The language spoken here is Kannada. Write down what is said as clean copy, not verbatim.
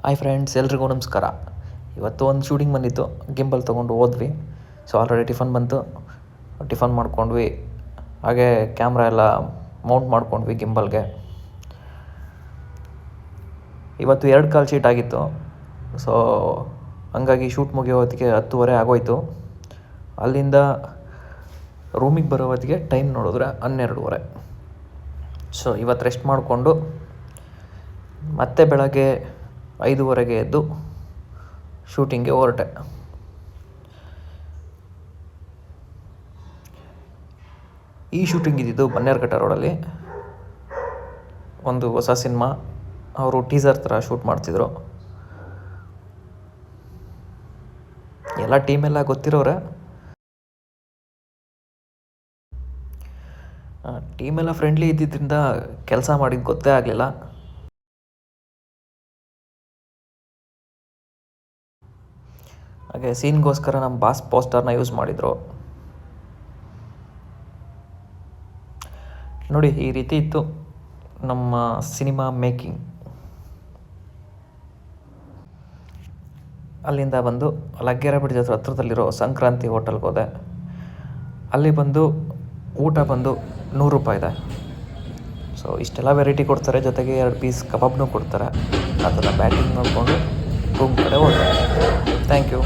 ಹಾಯ್ ಫ್ರೆಂಡ್ಸ್, ಎಲ್ರಿಗೂ ನಮಸ್ಕಾರ. ಇವತ್ತು ಒಂದು ಶೂಟಿಂಗ್ ಬಂದಿತ್ತು, ಗಿಂಬಲ್ ತೊಗೊಂಡು ಹೋದ್ವಿ. ಸೊ ಆಲ್ರೆಡಿ ಟಿಫನ್ ಬಂತು, ಟಿಫನ್ ಮಾಡ್ಕೊಂಡ್ವಿ. ಹಾಗೆ ಕ್ಯಾಮ್ರಾ ಎಲ್ಲ ಮೌಂಟ್ ಮಾಡ್ಕೊಂಡ್ವಿ ಗಿಂಬಲ್ಗೆ. ಇವತ್ತು 2 ಕಾಲ್ ಶೀಟ್ ಆಗಿತ್ತು. ಸೊ ಹಂಗಾಗಿ ಶೂಟ್ ಮುಗಿಯೋ ಹೊತ್ತಿಗೆ 10:30 ಆಗೋಯ್ತು. ಅಲ್ಲಿಂದ ರೂಮಿಗೆ ಬರೋ ಹೊತ್ತಿಗೆ ಟೈಮ್ ನೋಡಿದ್ರೆ 12:30. ಸೊ ಇವತ್ತು ರೆಸ್ಟ್ ಮಾಡಿಕೊಂಡು ಮತ್ತೆ ಬೆಳಗ್ಗೆ 5:30ಗೆ ಎದ್ದು ಶೂಟಿಂಗ್ಗೆ ಹೊರಟೆ. ಈ ಶೂಟಿಂಗ್ ಇದ್ದಿದ್ದು ಬನ್ನೇರುಘಟ್ಟ ರೋಡಲ್ಲಿ. ಒಂದು ಹೊಸ ಸಿನಿಮಾ, ಅವರು ಟೀಸರ್ ಥರ ಶೂಟ್ ಮಾಡ್ತಿದ್ರು. ಎಲ್ಲ ಟೀಮೆಲ್ಲ ಗೊತ್ತಿರೋರೆ. ಟೀಮೆಲ್ಲ ಫ್ರೆಂಡ್ಲಿ ಇದ್ದಿದ್ದರಿಂದ ಕೆಲಸ ಮಾಡಿದ್ದು ಗೊತ್ತೇ ಆಗಲಿಲ್ಲ. ಹಾಗೆ ಸೀನ್ಗೋಸ್ಕರ ನಮ್ಮ ಬಾಸ್ ಪೋಸ್ಟರ್ನ ಯೂಸ್ ಮಾಡಿದರು. ನೋಡಿ, ಈ ರೀತಿ ಇತ್ತು ನಮ್ಮ ಸಿನಿಮಾ ಮೇಕಿಂಗ್. ಅಲ್ಲಿಂದ ಬಂದು ಲಗ್ಗೆರೆ ಬ್ರಿಡ್ಜ್ ಹತ್ರದಲ್ಲಿರೋ ಸಂಕ್ರಾಂತಿ ಹೋಟೆಲ್ಗೆ ಹೋದೆ. ಅಲ್ಲಿ ಬಂದು ಊಟ ಬಂದು 100 ರೂಪಾಯಿ ಇದೆ. ಸೊ ಇಷ್ಟೆಲ್ಲ ವೆರೈಟಿ ಕೊಡ್ತಾರೆ, ಜೊತೆಗೆ 2 ಪೀಸ್ ಕಬಾಬ್ನೂ ಕೊಡ್ತಾರೆ. ಅದನ್ನು ಬ್ಯಾಟಿಂಗ್ ನೋಡಿಕೊಂಡು ರೂಮ್ ಕಡೆ ಹೋದೆ. Thank you.